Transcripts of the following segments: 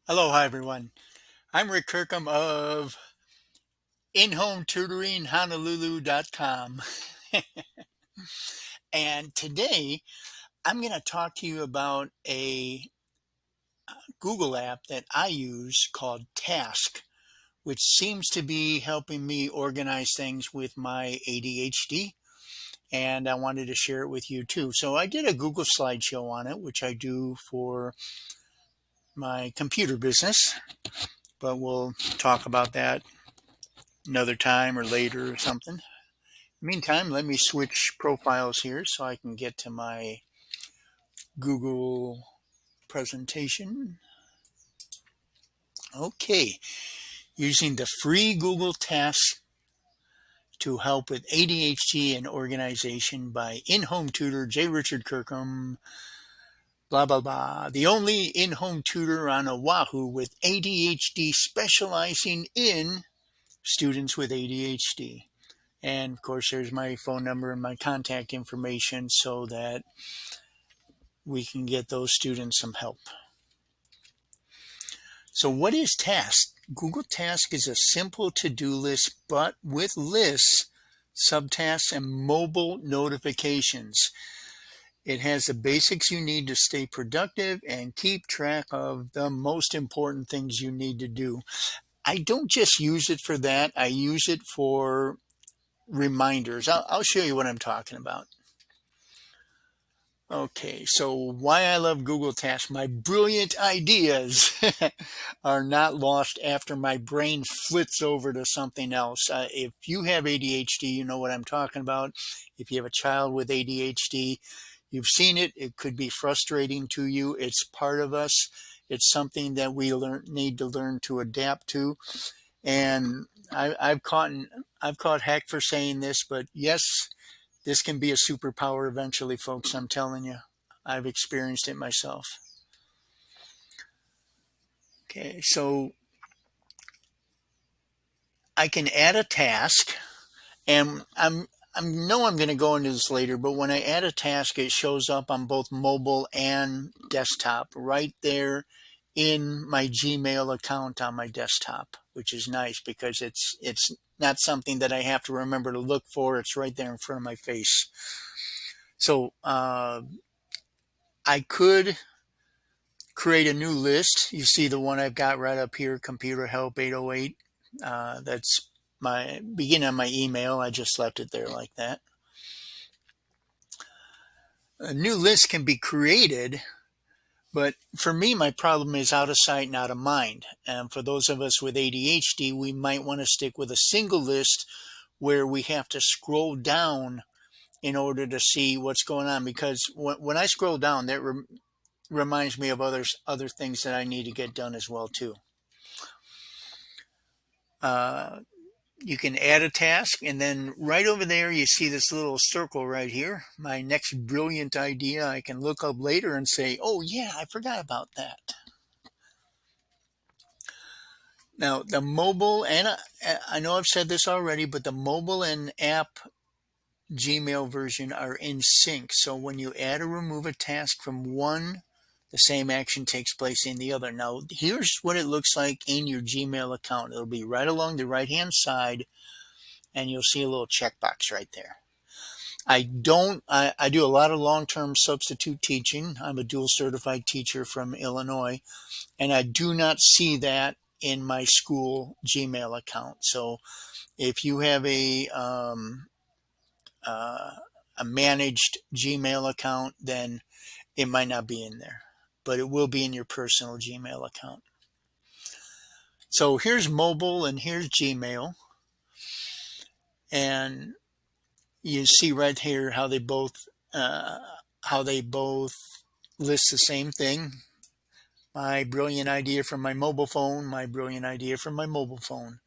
Hello, hi everyone. I'm Rick Kirkham of in-home tutoring Honolulu.com. And today I'm going to talk to you about a Google app that I use called Task, which seems to be helping me organize things with my ADHD. And I wanted to share it with you too. So I did a Google slideshow on it, which I do for my computer business, but we'll talk about that another time or later or something. Meantime, let me switch profiles here so I can get to my Google presentation. Okay, using the free Google Task to help with ADHD and organization by in-home tutor J. Richard Kirkham, blah, blah, blah. The only in-home tutor on Oahu with ADHD specializing in students with ADHD. And of course, there's my phone number and my contact information so that we can get those students some help. So what is Task? Google Task is a simple to-do list, but with lists, subtasks, and mobile notifications. It has the basics you need to stay productive and keep track of the most important things you need to do. I don't just use it for that. I use it for reminders. I'll show you what I'm talking about. Okay, so why I love Google Tasks. My brilliant ideas are not lost after my brain flits over to something else. If you have ADHD, you know what I'm talking about. If you have a child with ADHD, you've seen it. It could be frustrating to you. It's part of us. It's something that we need to learn to adapt to. And I've caught heck for saying this, but yes, this can be a superpower eventually, folks. I'm telling you. I've experienced it myself. Okay, so I can add a task, and I know I'm going to go into this later, but when I add a task, it shows up on both mobile and desktop right there in my Gmail account on my desktop, which is nice because it's not something that I have to remember to look for. It's right there in front of my face. So I could create a new list. You see the one I've got right up here, Computer Help 808. That's my beginning of my email. I just left it there like that. A new list can be created, but for me, my problem is out of sight and out of mind. And for those of us with ADHD, we might want to stick with a single list where we have to scroll down in order to see what's going on. Because when I scroll down, that reminds me of other things that I need to get done as well too. Uh, you can add a task, and then right over there you see this little circle right here, my next brilliant idea. I can look up later and say, oh yeah, I forgot about that. Now the mobile, and I know I've said this already, but the mobile and app Gmail version are in sync. So when you add or remove a task from one, the same action takes place in the other. Now here's what it looks like in your Gmail account. It'll be right along the right hand side, and you'll see a little checkbox right there. I do a lot of long-term substitute teaching. I'm a dual certified teacher from Illinois, and I do not see that in my school Gmail account. So if you have uh, a managed Gmail account, then it might not be in there, but it will be in your personal Gmail account. So here's mobile and here's Gmail, and you see right here uh, how they both list the same thing. My brilliant idea from my mobile phone, my brilliant idea from my mobile phone.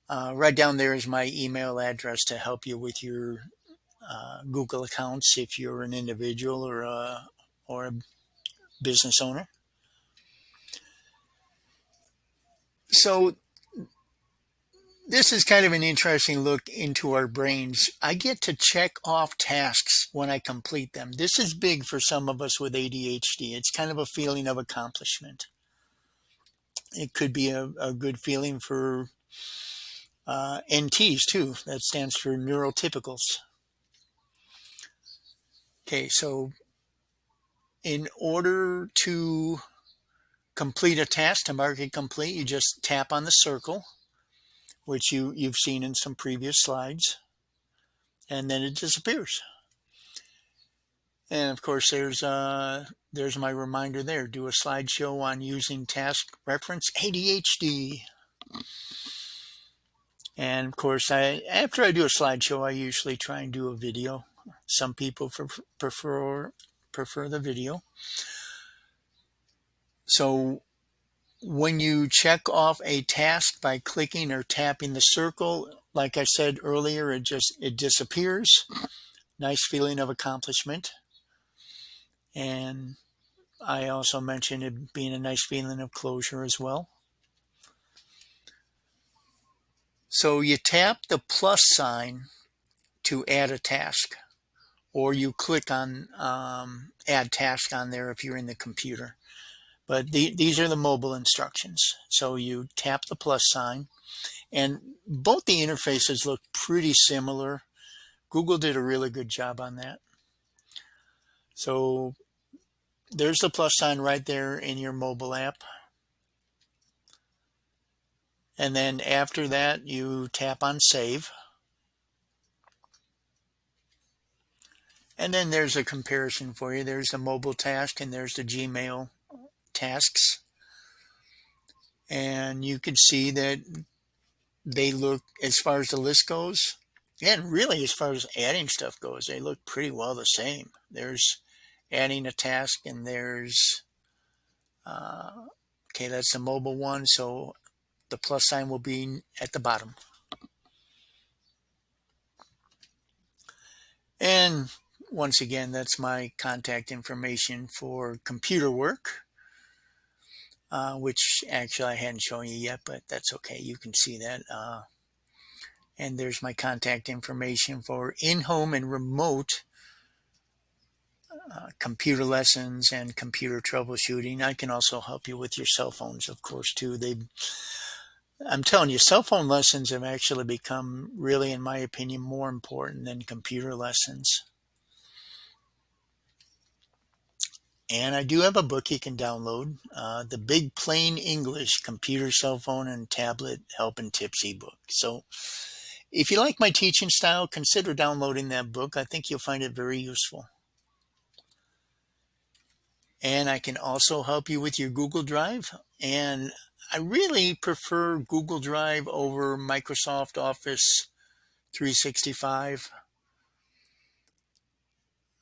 Right down there is my email address to help you with your Google accounts if you're an individual or a business owner. So this is kind of an interesting look into our brains. I get to check off tasks when I complete them. This is big for some of us with ADHD. It's kind of a feeling of accomplishment. it could be a good feeling for NTs too. That stands for neurotypicals. Okay, so in order to complete a task, to mark it complete, you just tap on the circle, which you've seen in some previous slides, and then it disappears. And of course, there's my reminder there. Do a slideshow on using task reference ADHD. And of course, after I do a slideshow, I usually try and do a video. Some people prefer the video. So when you check off a task by clicking or tapping the circle, like I said earlier, it disappears. Nice feeling of accomplishment. And I also mentioned it being a nice feeling of closure as well. So you tap the plus sign to add a task, or you click on add task on there if you're in the computer. But these are the mobile instructions. So you tap the plus sign, and both the interfaces look pretty similar. Google did a really good job on that. So there's the plus sign right there in your mobile app. And then after that, you tap on save. And then there's a comparison for you. There's the mobile task and there's the Gmail tasks. And you can see that they look, as far as the list goes, and really as far as adding stuff goes, they look pretty well the same. There's adding a task, and there's, okay, that's the mobile one. So the plus sign will be at the bottom. And once again, that's my contact information for computer work, which actually I hadn't shown you yet, but that's okay. You can see that. And there's my contact information for in-home and remote computer lessons and computer troubleshooting. I can also help you with your cell phones, of course, too. I'm telling you, cell phone lessons have actually become really, in my opinion, more important than computer lessons. And I do have a book you can download, the Big Plain English Computer, Cell Phone, and Tablet Help and Tips ebook. So if you like my teaching style, consider downloading that book. I think you'll find it very useful. And I can also help you with your Google Drive. And I really prefer Google Drive over Microsoft Office 365.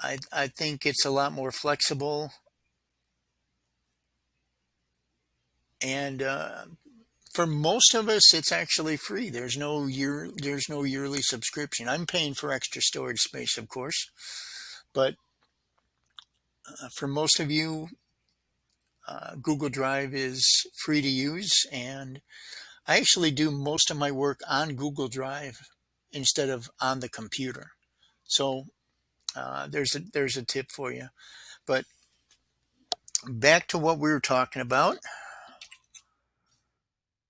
I think it's a lot more flexible. And for most of us, it's actually free. There's no yearly subscription. I'm paying for extra storage space, of course. But for most of you, Google Drive is free to use, and I actually do most of my work on Google Drive instead of on the computer. So there's a tip for you. But back to what we were talking about.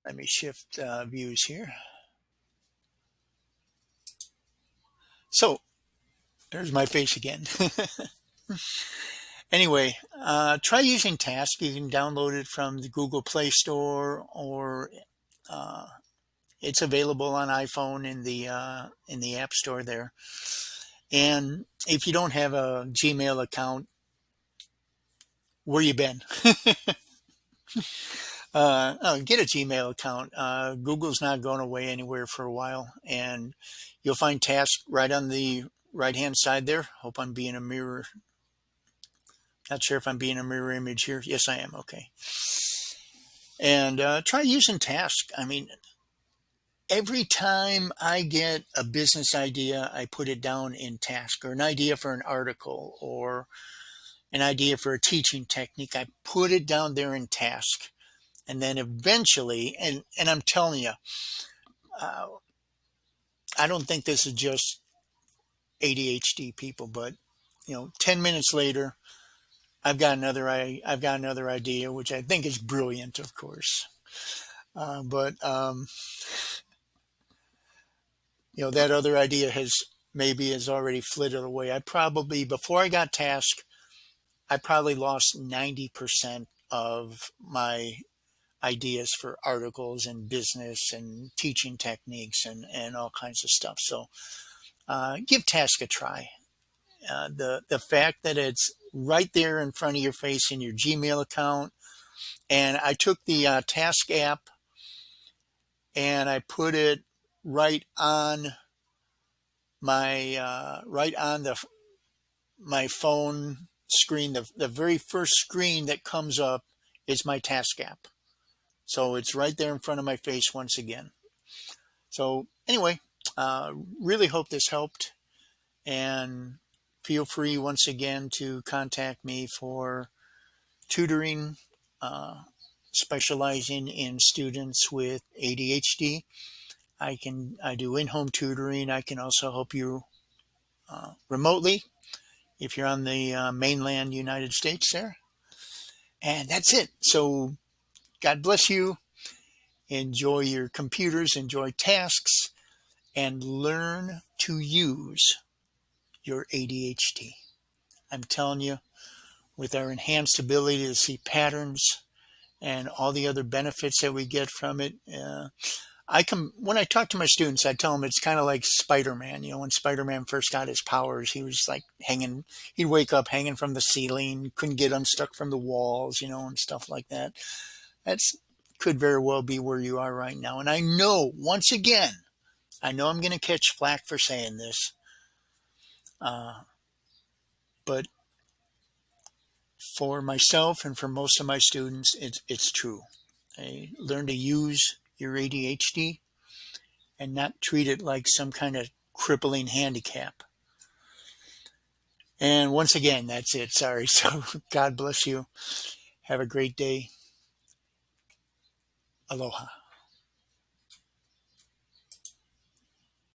Let me shift views here. So there's my face again. Anyway, try using Task. You can download it from the Google Play Store, or it's available on iPhone in the App Store there. And if you don't have a Gmail account, where you been? Get a Gmail account. Google's not going away anywhere for a while, and you'll find Task right on the right-hand side there. Hope I'm being a mirror. Not sure if I'm being a mirror image here. Yes, I am. Okay. And try using Task. I mean, every time I get a business idea, I put it down in Task, or an idea for an article, or an idea for a teaching technique. I put it down there in Task. And then eventually, and I'm telling you, I don't think this is just ADHD people, but 10 minutes later, I've got another idea, which I think is brilliant, of course. But that other idea has already flitted away. Before I got Task, I probably lost 90% of my ideas for articles and business and teaching techniques and all kinds of stuff. So give Task a try. The fact that it's right there in front of your face in your Gmail account, and I took the Task app and I put it right on my phone screen. The very first screen that comes up is my Task app. So it's right there in front of my face once again. So anyway, really hope this helped, and feel free once again to contact me for tutoring, uh, specializing in students with ADHD. I do in-home tutoring. I can also help you remotely if you're on the mainland United States there. And that's it. So God bless you. Enjoy your computers, enjoy tasks, and learn to use your ADHD. I'm telling you, with our enhanced ability to see patterns and all the other benefits that we get from it, when I talk to my students, I tell them it's kind of like Spider-Man. When Spider-Man first got his powers, he was like he'd wake up hanging from the ceiling, couldn't get unstuck from the walls, and stuff like that. That's could very well be where you are right now. And I know, once again, I'm going to catch flack for saying this, but for myself and for most of my students, it's true. Learn to use your ADHD and not treat it like some kind of crippling handicap. And once again, that's it. Sorry. So God bless you. Have a great day. Aloha.